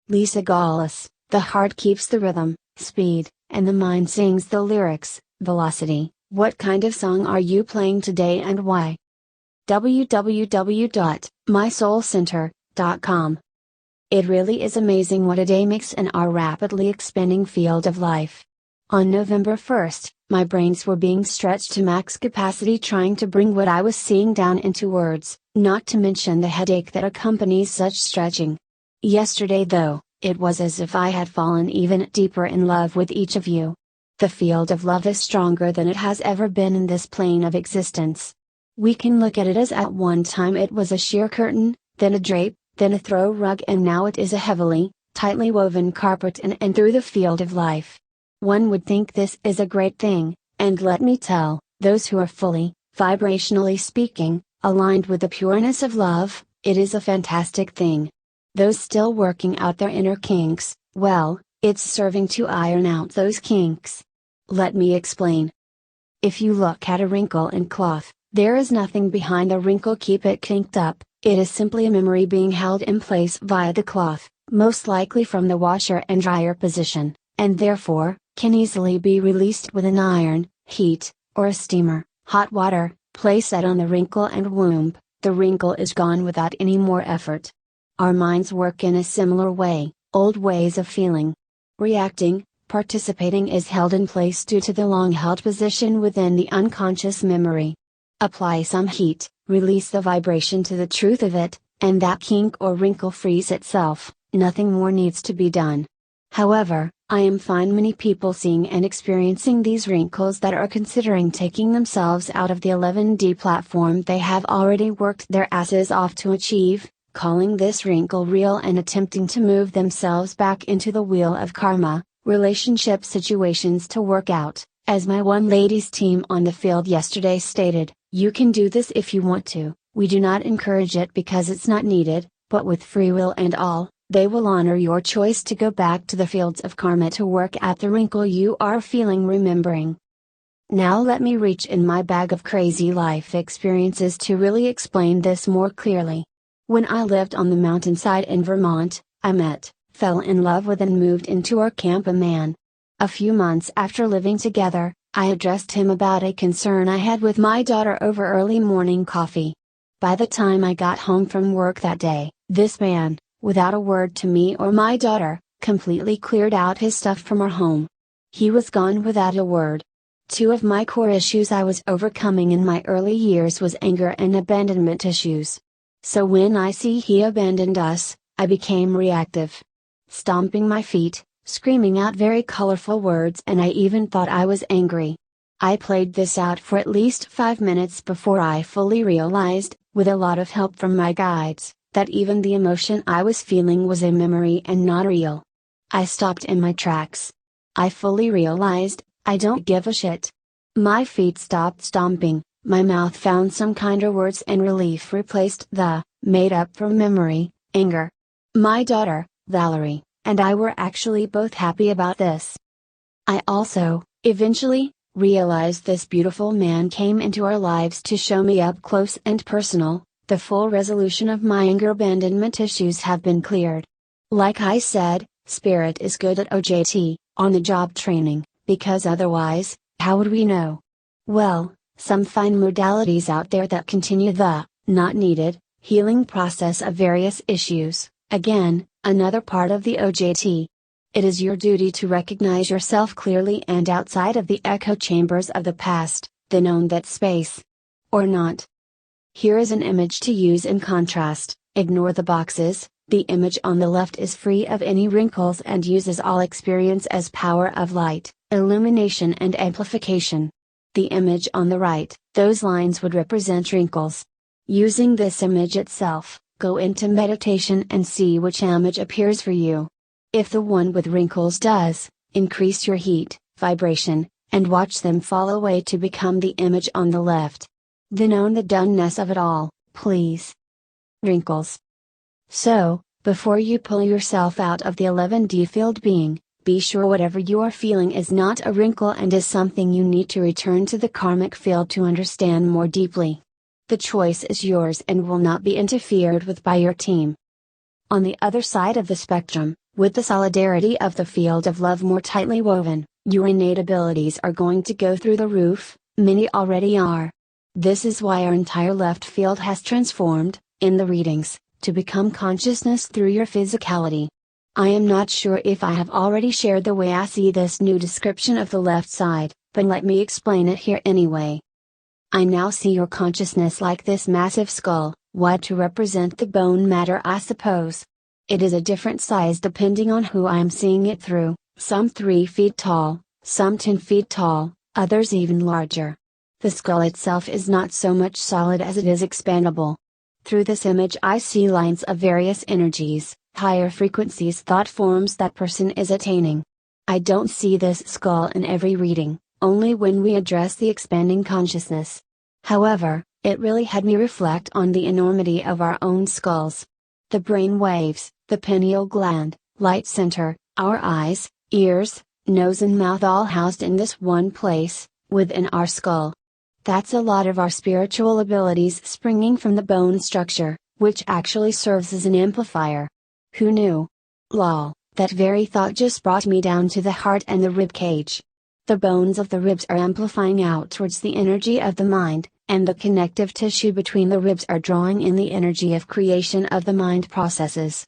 Lisa Gawlas, the heart keeps the rhythm, speed, and the mind sings the lyrics, velocity. What kind of song are you playing today and why? www.mysoulcenter.com. It really is amazing what a day makes in our rapidly expanding field of life. On November 1st, my brains were being stretched to max capacity trying to bring what I was seeing down into words, not to mention the headache that accompanies such stretching. Yesterday though, it was as if I had fallen even deeper in love with each of you. The field of love is stronger than it has ever been in this plane of existence. We can look at it as at one time it was a sheer curtain, then a drape, then a throw rug, and now it is a heavily, tightly woven carpet and through the field of life. One would think this is a great thing, and let me tell, those who are fully, vibrationally speaking, aligned with the pureness of love, it is a fantastic thing. Those still working out their inner kinks, well, it's serving to iron out those kinks. Let me explain. If you look at a wrinkle in cloth, there is nothing behind the wrinkle keep it kinked up, it is simply a memory being held in place via the cloth, most likely from the washer and dryer position, and therefore, can easily be released with an iron, heat, or a steamer, hot water, place it on the wrinkle and womb, the wrinkle is gone without any more effort. Our minds work in a similar way, old ways of feeling. Reacting, participating is held in place due to the long-held position within the unconscious memory. Apply some heat, release the vibration to the truth of it, and that kink or wrinkle frees itself, nothing more needs to be done. However, I am find many people seeing and experiencing these wrinkles that are considering taking themselves out of the 11D platform they have already worked their asses off to achieve, calling this wrinkle real and attempting to move themselves back into the wheel of karma, relationship situations to work out. As my one ladies team on the field yesterday stated, you can do this if you want to, we do not encourage it because it's not needed, but with free will and all, they will honor your choice to go back to the fields of karma to work at the wrinkle you are feeling remembering. Now let me reach in my bag of crazy life experiences to really explain this more clearly. When I lived on the mountainside in Vermont, I met, fell in love with and moved into our camp a man. A few months after living together, I addressed him about a concern I had with my daughter over early morning coffee. By the time I got home from work that day, this man, without a word to me or my daughter, completely cleared out his stuff from our home. He was gone without a word. Two of my core issues I was overcoming in my early years was anger and abandonment issues. So when I see he abandoned us, I became reactive. Stomping my feet, screaming out very colorful words, and I even thought I was angry. I played this out for at least 5 minutes before I fully realized, with a lot of help from my guides, that even the emotion I was feeling was a memory and not real. I stopped in my tracks. I fully realized, I don't give a shit. My feet stopped stomping, my mouth found some kinder words, and relief replaced the, made up from memory, anger. My daughter, Valerie, and I were actually both happy about this. I also, eventually, realized this beautiful man came into our lives to show me up close and personal, the full resolution of my anger abandonment issues have been cleared. Like I said, spirit is good at OJT, on the job training, because otherwise, how would we know? Well, some fine modalities out there that continue the, not needed, healing process of various issues, again, another part of the OJT. It is your duty to recognize yourself clearly and outside of the echo chambers of the past, then own that space. Or not. Here is an image to use in contrast. Ignore the boxes. The image on the left is free of any wrinkles and uses all experience as power of light, illumination and amplification. The image on the right, those lines would represent wrinkles. Using this image itself, go into meditation and see which image appears for you. If the one with wrinkles does, increase your heat, vibration, and watch them fall away to become the image on the left. Then own the doneness of it all, please. Wrinkles. So, before you pull yourself out of the 11D field being, be sure whatever you are feeling is not a wrinkle and is something you need to return to the karmic field to understand more deeply. The choice is yours and will not be interfered with by your team. On the other side of the spectrum, With the solidarity of the field of love more tightly woven, your innate abilities are going to go through the roof, many already are. This is why our entire left field has transformed, in the readings, to become consciousness through your physicality. I am not sure if I have already shared the way I see this new description of the left side, but let me explain it here anyway. I now see your consciousness like this massive skull, wide to represent the bone matter, I suppose. It is a different size depending on who I am seeing it through, some 3 feet tall, some 10 feet tall, others even larger. The skull itself is not so much solid as it is expandable. Through this image I see lines of various energies, higher frequencies, thought forms that person is attaining. I don't see this skull in every reading, only when we address the expanding consciousness. However, it really had me reflect on the enormity of our own skulls. The brain waves, the pineal gland, light center, our eyes, ears, nose and mouth all housed in this one place, within our skull. That's a lot of our spiritual abilities springing from the bone structure, which actually serves as an amplifier. Who knew? Lol, that very thought just brought me down to the heart and the rib cage. The bones of the ribs are amplifying out towards the energy of the mind, and the connective tissue between the ribs are drawing in the energy of creation of the mind processes.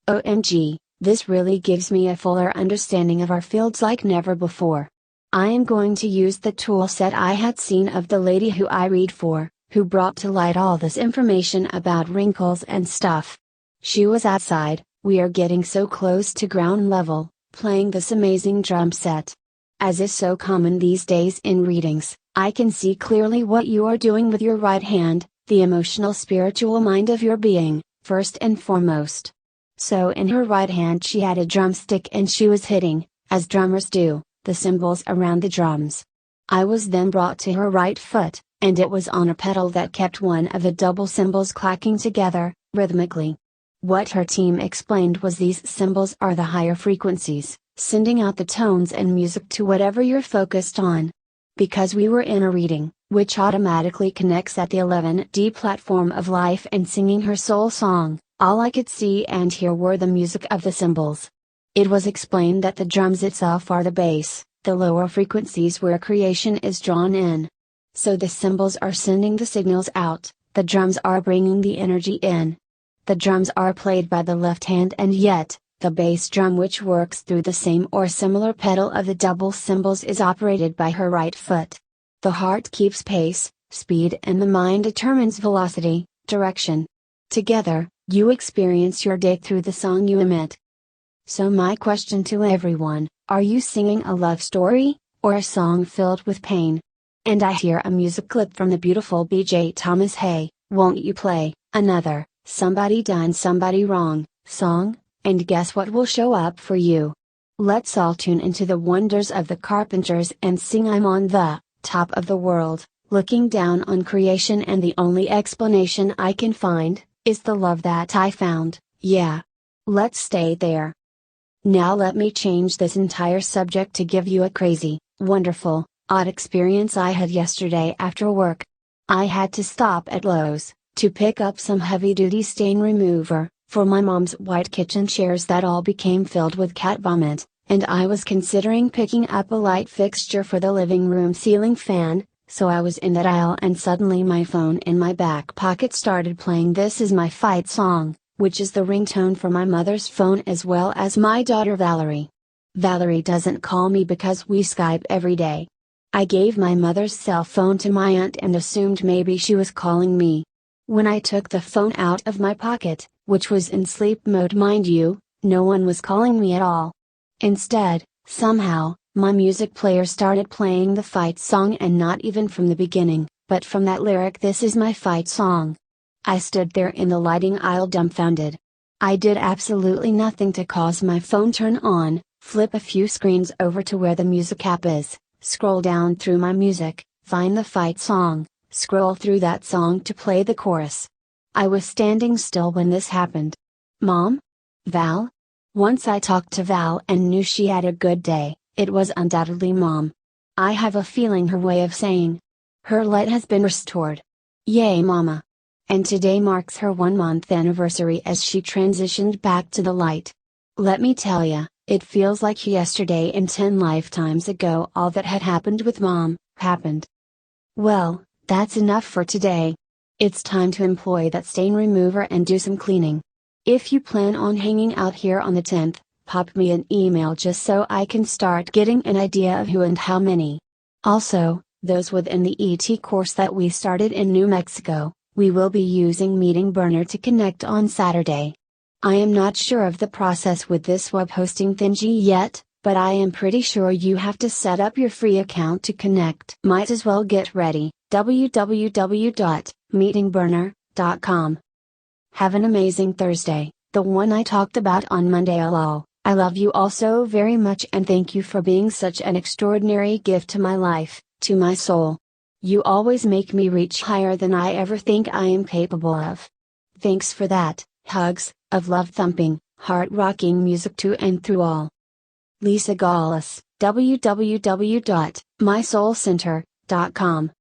OMG, this really gives me a fuller understanding of our fields like never before. I am going to use the tool set I had seen of the lady who I read for, who brought to light all this information about wrinkles and stuff. She was outside, we are getting so close to ground level, playing this amazing drum set. As is so common these days in readings, I can see clearly what you are doing with your right hand, the emotional spiritual mind of your being, first and foremost. So in her right hand she had a drumstick and she was hitting, as drummers do, the cymbals around the drums. I was then brought to her right foot, and it was on a pedal that kept one of the double cymbals clacking together, rhythmically. What her team explained was these cymbals are the higher frequencies, sending out the tones and music to whatever you're focused on. Because we were in a reading, which automatically connects at the 11D platform of life and singing her soul song, all I could see and hear were the music of the cymbals. It was explained that the drums itself are the bass, the lower frequencies where creation is drawn in. So the cymbals are sending the signals out, the drums are bringing the energy in. The drums are played by the left hand, and yet, the bass drum, which works through the same or similar pedal of the double cymbals, is operated by her right foot. The heart keeps pace, speed, and the mind determines velocity, direction. Together, you experience your day through the song you emit. So my question to everyone, are you singing a love story, or a song filled with pain? And I hear a music clip from the beautiful BJ Thomas. Hey, won't you play another Somebody Done Somebody Wrong song? And guess what will show up for you? Let's all tune into the wonders of the Carpenters and sing I'm on the top of the world, looking down on creation, and the only explanation I can find is the love that I found. Yeah. Let's stay there. Now let me change this entire subject to give you a crazy, wonderful, odd experience I had yesterday after work. I had to stop at Lowe's to pick up some heavy-duty stain remover for my mom's white kitchen chairs that all became filled with cat vomit, and I was considering picking up a light fixture for the living room ceiling fan, so I was in that aisle and suddenly my phone in my back pocket started playing This Is My Fight song, which is the ringtone for my mother's phone as well as my daughter Valerie. Valerie doesn't call me because we Skype every day. I gave my mother's cell phone to my aunt and assumed maybe she was calling me. When I took the phone out of my pocket, which was in sleep mode mind you, no one was calling me at all. Instead, somehow, my music player started playing the fight song, and not even from the beginning, but from that lyric This Is My Fight song. I stood there in the lighting aisle dumbfounded. I did absolutely nothing to cause my phone turn on, flip a few screens over to where the music app is, scroll down through my music, find the fight song, scroll through that song to play the chorus. I was standing still when this happened. Mom? Val? Once I talked to Val and knew she had a good day, it was undoubtedly Mom. I have a feeling her way of saying, her light has been restored. Yay Mama! And today marks her 1-month anniversary as she transitioned back to the light. Let me tell ya, it feels like yesterday and 10 lifetimes ago all that had happened with Mom, happened. Well, that's enough for today. It's time to employ that stain remover and do some cleaning. If you plan on hanging out here on the 10th, pop me an email just so I can start getting an idea of who and how many. Also, those within the ET course that we started in New Mexico, we will be using Meeting Burner to connect on Saturday. I am not sure of the process with this web hosting thingy yet, but I am pretty sure you have to set up your free account to connect. Might as well get ready, www.meetingburner.com. Have an amazing Thursday, the one I talked about on Monday. Lol. I love you all so very much and thank you for being such an extraordinary gift to my life, to my soul. You always make me reach higher than I ever think I am capable of. Thanks for that. Hugs, of love thumping, heart-rocking music to and through all. Lisa Gawlas, www.mysoulcenter.com